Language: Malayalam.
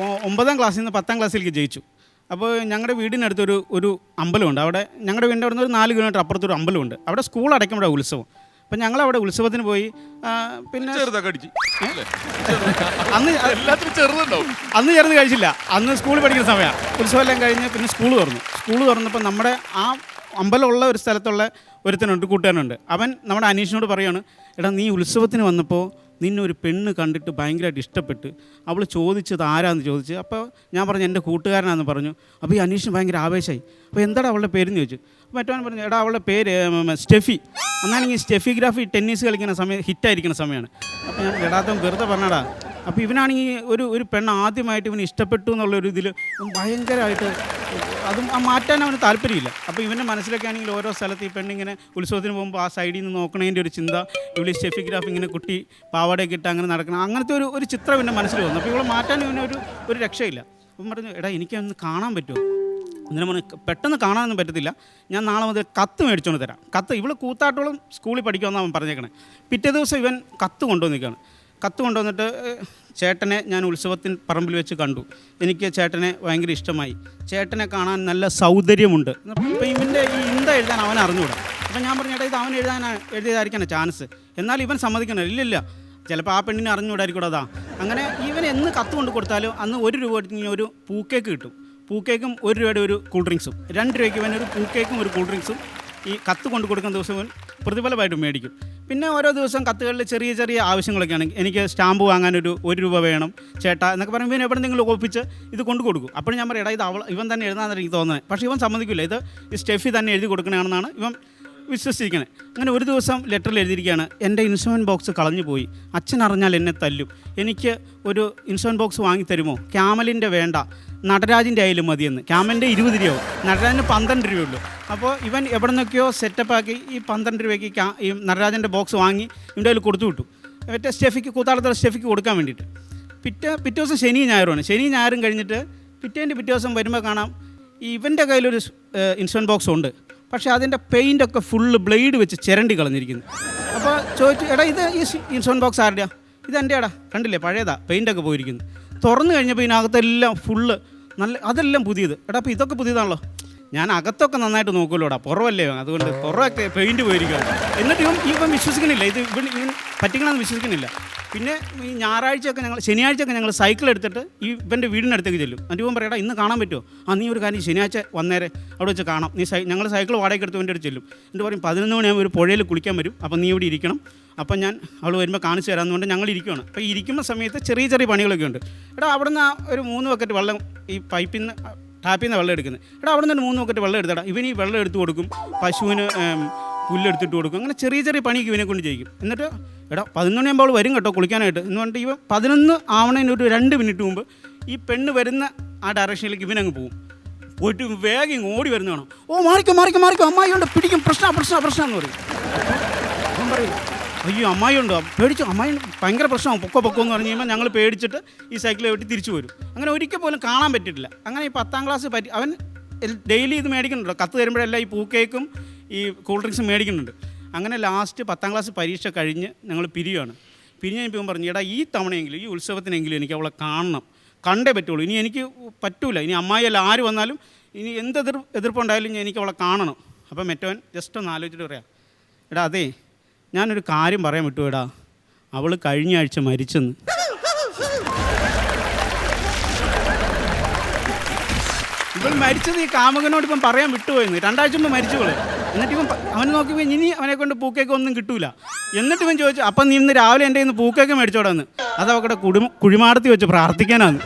9ാം ക്ലാസ്സിൽ നിന്ന് 10ാം ക്ലാസ്സിലേക്ക് ജയിച്ചു. അപ്പോൾ ഞങ്ങളുടെ വീടിനടുത്തൊരു ഒരു അമ്പലമുണ്ട്. അവിടെ ഞങ്ങളുടെ വീടിൻ്റെ അവിടെ നിന്ന് ഒരു 4 കിലോമീറ്റർ അപ്പുറത്തൊരു അമ്പലമുണ്ട്. അവിടെ സ്കൂൾ അടയ്ക്കുമ്പോഴാണ് ഉത്സവം. അപ്പം ഞങ്ങളവിടെ ഉത്സവത്തിന് പോയി. പിന്നെ അന്ന് ചേർന്ന് കഴിച്ചില്ല. അന്ന് സ്കൂളിൽ പഠിക്കുന്ന സമയമാണ്. ഉത്സവമെല്ലാം കഴിഞ്ഞ് പിന്നെ സ്കൂൾ തുറന്നപ്പോൾ നമ്മുടെ ആ അമ്പലമുള്ള ഒരു സ്ഥലത്തുള്ള ഒരുത്തനുണ്ട്, കൂട്ടുകാരനുണ്ട്. അവൻ നമ്മുടെ അനീഷിനോട് പറയുകയാണ്, എടാ നീ ഉത്സവത്തിന് വന്നപ്പോൾ നിന്നെ ഒരു പെണ്ണ് കണ്ടിട്ട് ഭയങ്കരമായിട്ട് ഇഷ്ടപ്പെട്ട് അവൾ ചോദിച്ചത് ആരാന്ന് ചോദിച്ച്. അപ്പോൾ ഞാൻ പറഞ്ഞു എൻ്റെ കൂട്ടുകാരനാണെന്ന് പറഞ്ഞു. അപ്പോൾ ഈ അനീഷിന് ഭയങ്കര ആവേശമായി. അപ്പോൾ എന്താണ് അവളുടെ പേരെന്ന് ചോദിച്ചു. അപ്പോൾ മറ്റവൻ പറഞ്ഞു, എടാ അവളുടെ പേര് സ്റ്റെഫി. എന്നാണെങ്കിൽ സ്റ്റെഫിഗ്രാഫി ടെന്നീസ് കളിക്കുന്ന സമയം ഹിറ്റായിരിക്കുന്ന സമയമാണ്. അപ്പോൾ ഞാൻ എടാത്തം വെറുതെ പറഞ്ഞടാ. അപ്പോൾ ഇവനാണെങ്കിൽ ഒരു പെണ്ണ് ആദ്യമായിട്ട് ഇവന് ഇഷ്ടപ്പെട്ടു എന്നുള്ളൊരു ഇതിൽ ഭയങ്കരമായിട്ട് അതും മാറ്റാൻ അവന് താല്പര്യമില്ല. അപ്പോൾ ഇവൻ്റെ മനസ്സിലൊക്കെ ആണെങ്കിൽ ഓരോ സ്ഥലത്ത് ഈ പെണ്ണിങ്ങനെ ഉത്സവത്തിന് പോകുമ്പോൾ ആ സൈഡിൽ നിന്ന് നോക്കണതിൻ്റെ ഒരു ചിന്ത, ഇവിടെ സ്റ്റെഫിഗ്രാഫ് ഇങ്ങനെ കുട്ടി പാവാടയൊക്കെ ഇട്ട് അങ്ങനെ നടക്കണം, അങ്ങനത്തെ ഒരു ചിത്രം ഇവൻ്റെ മനസ്സിൽ വന്നു. അപ്പോൾ ഇവിടെ മാറ്റാൻ ഇവന് ഒരു രക്ഷയില്ല. അപ്പം പറഞ്ഞു, എടാ എനിക്കൊന്ന് കാണാൻ പറ്റുമോ? അന്നേരം പറഞ്ഞു, പെട്ടെന്ന് കാണാനൊന്നും പറ്റത്തില്ല, ഞാൻ നാളെ മുതൽ കത്ത് മേടിച്ചുകൊണ്ട് തരാം. കത്ത് ഇവൾ കൂത്താട്ടോളം സ്കൂളിൽ പഠിക്കുമെന്നാണ് അവൻ പറഞ്ഞേക്കണേ. പിറ്റേ ദിവസം ഇവൻ കത്ത് കൊണ്ടുവന്നിരിക്കുകയാണ്. കത്ത് കൊണ്ടുവന്നിട്ട്, ചേട്ടനെ ഞാൻ ഉത്സവത്തിന് പറമ്പിൽ വെച്ച് കണ്ടു, എനിക്ക് ചേട്ടനെ ഭയങ്കര ഇഷ്ടമായി, ചേട്ടനെ കാണാൻ നല്ല സൗന്ദര്യമുണ്ട്. ഇപ്പോൾ ഇവൻ്റെ ഈ ഇന്ത എഴുതാൻ അവൻ അറിഞ്ഞുകൂടാ. അപ്പം ഞാൻ പറഞ്ഞു, എടാ ഇത് അവൻ എഴുതിയതായിരിക്കാനാണ് ചാൻസ്. എന്നാൽ ഇവൻ സമ്മതിക്കണം, ഇല്ലില്ല ചിലപ്പോൾ ആ പെണ്ണിനെ അറിഞ്ഞുകൂടായിരിക്കും. അതാ അങ്ങനെ ഇവൻ എന്ന് കത്ത് കൊണ്ട് കൊടുത്താലും അന്ന് 1 രൂപ കൊടുത്തെങ്കിൽ ഒരു പൂക്കേക്ക് കിട്ടും. പൂക്കേക്കും 1 രൂപയുടെ ഒരു കൂൾ ഡ്രിങ്ക്സും, 2 രൂപയ്ക്ക് ഇവൻ ഒരു പൂക്കേക്കും ഒരു കൂൾ ഡ്രിങ്ക്സും ഈ കത്ത് കൊണ്ട് കൊടുക്കുന്ന ദിവസം ഇവൻ പ്രതിഫലമായിട്ട് മേടിക്കും. പിന്നെ ഓരോ ദിവസം കത്തുകളിൽ ചെറിയ ചെറിയ ആവശ്യങ്ങളൊക്കെ ആണെങ്കിൽ, എനിക്ക് സ്റ്റാമ്പ് വാങ്ങാനൊരു 1 രൂപ വേണം ചേട്ടാ എന്നൊക്കെ പറയുമ്പോൾ ഇവൻ എവിടെയെങ്കിലും ഒപ്പിച്ച് ഇത് കൊണ്ട് കൊടുക്കും. അപ്പോൾ ഞാൻ പറയും, എടാ ഇത് ഇവൻ തന്നെ എഴുതാമെന്നാണ് എനിക്ക് തോന്നുന്നത്. പക്ഷേ ഇവൻ സമ്മതിക്കില്ല, ഇത് ഈ സ്റ്റെഫി തന്നെ എഴുതി കൊടുക്കണമെന്നാണ് ഇവൻ വിശ്വസിച്ചിരിക്കണേ. അങ്ങനെ ഒരു ദിവസം ലെറ്ററിൽ എഴുതിയിരിക്കുകയാണ്, എൻ്റെ ഇൻഷുറൻസ് ബോക്സ് കളഞ്ഞു പോയി, അച്ഛൻ അറിഞ്ഞാൽ എന്നെ തല്ലും, എനിക്ക് ഒരു ഇൻഷുറൻസ് ബോക്സ് വാങ്ങിത്തരുമോ? ക്യാമലിൻ്റെ വേണ്ട, നടരാജിൻ്റെ ആയാലും മതിയെന്ന്. ക്യാമലിൻ്റെ 20 രൂപയാവും, നടരാജിന് 12 രൂപയുള്ളൂ. അപ്പോൾ ഇവൻ എവിടെ നിന്നൊക്കെയോ സെറ്റപ്പാക്കി ഈ 12 രൂപയ്ക്ക് ഈ നടരാജൻ്റെ ബോക്സ് വാങ്ങി ഇവൻ്റെ കയ്യിൽ കൊടുത്തു വിട്ടു, മറ്റേ സ്റ്റെഫിക്ക് കൂത്താളത്തുള്ള സ്റ്റെഫിക്ക് കൊടുക്കാൻ വേണ്ടിയിട്ട്. പിറ്റേ ദിവസം ശനി ഞായറുമാണ്. ശനി ഞായറും കഴിഞ്ഞിട്ട് പിറ്റേ ദിവസം വരുമ്പോൾ കാണാം ഇവൻ്റെ കയ്യിലൊരു ഇൻഷുറൻസ് ബോക്സ് ഉണ്ട്, പക്ഷേ അതിൻ്റെ പെയിൻ്റൊക്കെ ഫുള്ള് ബ്ലേഡ് വെച്ച് ചിരണ്ടി കളഞ്ഞിരിക്കുന്നു. അപ്പോൾ ചോദിച്ചു, എടാ ഇത് ഈ ഇൻഷുറൻസ് ബോക്സ് ആരുടെയാ? ഇതെൻ്റെ എടാ, കണ്ടില്ലേ പഴയതാ, പെയിൻ്റൊക്കെ പോയിരിക്കുന്നു. തുറന്നു കഴിഞ്ഞപ്പോൾ ഇതിനകത്തെല്ലാം ഫുള്ള് അതെല്ലാം പുതിയത്. എടാ അപ്പോൾ ഇതൊക്കെ പുതിയതാണല്ലോ. ഞാൻ അകത്തൊക്കെ നന്നായിട്ട് നോക്കുമല്ലോടാ, പുറമല്ലേ, അതുകൊണ്ട് പുറമൊക്കെ പെയിൻറ്റ് പോയിരിക്കുകയാണ്. എന്നിട്ട് ഇവൻ വിശ്വസിക്കണില്ല, ഇവൻ പറ്റിക്കണമെന്ന് വിശ്വസിക്കണില്ല. പിന്നെ ഈ ശനിയാഴ്ചയൊക്കെ ഞങ്ങൾ സൈക്കിൾ എടുത്തിട്ട് ഇവൻ്റെ വീടിനടുത്തേക്ക് ചെല്ലും. എന്നിട്ട് ഇവൻ പറയടാ ഇന്ന് കാണാൻ പറ്റുമോ? നീ ഒരു കാര്യം ശനിയാഴ്ച വന്നേരെ, അവിടെ വെച്ച് കാണാം. ഞങ്ങൾ സൈക്കിൾ വാടകയ്ക്ക് എടുത്ത് ഇവൻ്റെ അടുത്ത് ചെല്ലും. എന്നിട്ട് പറയും 11 മണിയാകുമ്പോൾ ഒരു പുഴയിൽ കുളിക്കാൻ വരും, അപ്പം നീ ഇവിടെ ഇരിക്കണം, അപ്പം ഞാൻ അവൾ വരുമ്പോൾ കാണിച്ചു തരാമെന്നുകൊണ്ട് ഞങ്ങൾ ഇരിക്കുകയാണ്. അപ്പോൾ ഈ ഇരിക്കുന്ന സമയത്ത് ചെറിയ ചെറിയ പണികളൊക്കെ ഉണ്ട്. എടാ അവിടെ നിന്ന് ഒരു 3 ബക്കറ്റ് വെള്ളം ഈ ടാപ്പിൽ നിന്ന് വെള്ളം എടുക്കുന്നത്. എടാ അവിടെ നിന്ന് 3 ബക്കറ്റ് വെള്ളം എടുത്തടാ. ഇവൻ ഈ വെള്ളം എടുത്ത് കൊടുക്കും, പശുവിന് പുല്ലെടുത്തിട്ട് കൊടുക്കും, അങ്ങനെ ചെറിയ ചെറിയ പണിക്ക് ഇവനെ കൊണ്ട് ചെയ്യും. എന്നിട്ട് എടാ 11 മണിയാകുമ്പോൾ വരും കേട്ടോ കുളിക്കാനായിട്ട് എന്ന് പറഞ്ഞിട്ട് ഇവൻ 11 ആവണതിന് ഒരു 2 മിനിറ്റ് മുമ്പ് ഈ പെണ്ണ് വരുന്ന ആ ഡയറക്ഷനിലേക്ക് ഇവനങ്ങ് പോകും. പോയിട്ട് വേഗം ഓടി വരുന്നതാണോ, ഓ മാറിക്കോ അമ്മായി ഉണ്ട്, പിടിക്കും, പ്രശ്നം എന്ന് പറയും. അവൻ പറയും, അയ്യോ അമ്മായി ഉണ്ടോ, പേടിച്ചു, അമ്മായി ഭയങ്കര പ്രശ്നമാണ്, പൊക്കോ എന്ന് പറഞ്ഞു കഴിയുമ്പോൾ ഞങ്ങൾ പേടിച്ചിട്ട് ഈ സൈക്കിൾ വെട്ടി തിരിച്ചു വരും. അങ്ങനെ ഒരിക്കൽ പോലും കാണാൻ പറ്റിയിട്ടില്ല. അങ്ങനെ ഈ 10ാം ക്ലാസ് അവൻ ഡെയിലി ഇത് മേടിക്കുന്നുണ്ടോ, കത്ത് തരുമ്പോഴെല്ലാം ഈ പൂക്കേക്കും ഈ കൂൾ ഡ്രിങ്ക്സും മേടിക്കുന്നുണ്ട്. അങ്ങനെ ലാസ്റ്റ് 10ാം ക്ലാസ് പരീക്ഷ കഴിഞ്ഞ് ഞങ്ങൾ പിരിഞ്ഞ് കഴിഞ്ഞപ്പോൾ പറഞ്ഞു, എടാ ഈ തവണയെങ്കിലും ഈ ഉത്സവത്തിനെങ്കിലും എനിക്ക് അവളെ കാണണം, കണ്ടേ പറ്റുള്ളൂ, ഇനി എനിക്ക് പറ്റൂല, ഇനി അമ്മായിയല്ല ആര് വന്നാലും ഇനി എന്ത് എതിർപ്പുണ്ടായാലും എനിക്ക് അവളെ കാണണം. അപ്പം മറ്റവൻ ജസ്റ്റ് ഒന്ന് ആലോചിച്ചിട്ട് പറയാം, എടാ അതെ ഞാനൊരു കാര്യം പറയാൻ വിട്ടു, എടാ അവൾ കഴിഞ്ഞ ആഴ്ച മരിച്ചെന്ന്. ഇവൾ മരിച്ചത് ഈ കാമുകനോട് ഇപ്പം പറയാൻ വിട്ടുപോയെന്ന്. 2 ആഴ്ച മുമ്പ് മരിച്ചുകളെ. എന്നിട്ട് ഇവൻ അവനെ നോക്കിയപ്പോൾ ഇനി അവനെ കൊണ്ട് പൂക്കേക്ക് ഒന്നും കിട്ടൂല. എന്നിട്ട് ഇവൻ ചോദിച്ചു, അപ്പം നീ ഇന്ന് രാവിലെ എൻ്റെ ഇന്ന് പൂക്കേക്ക് മേടിച്ചോടാന്ന്. അത് അവക്കടെ കുഴിമാടത്തി വെച്ച് പ്രാർത്ഥിക്കാനാണ്.